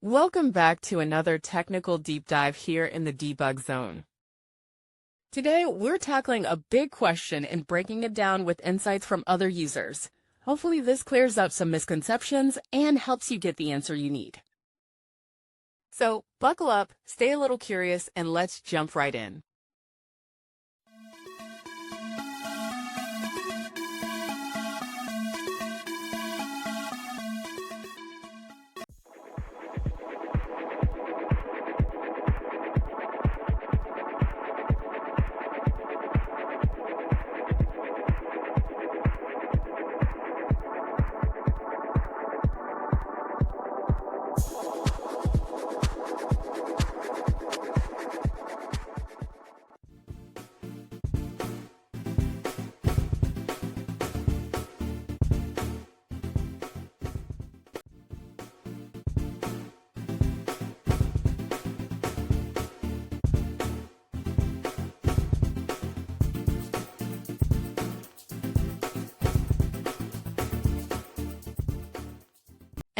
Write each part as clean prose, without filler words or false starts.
Welcome back to another technical deep dive here in the debug zone. Today, we're tackling a big question and breaking it down with insights from other users. Hopefully this clears up some misconceptions and helps you get the answer you need. So buckle up, stay a little curious, and let's jump right in.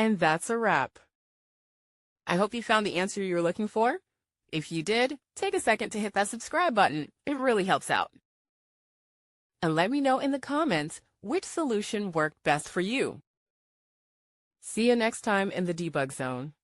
And that's a wrap. I hope you found the answer you were looking for. If you did, take a second to hit that subscribe button. It really helps out. And let me know in the comments which solution worked best for you. See you next time in the debug zone.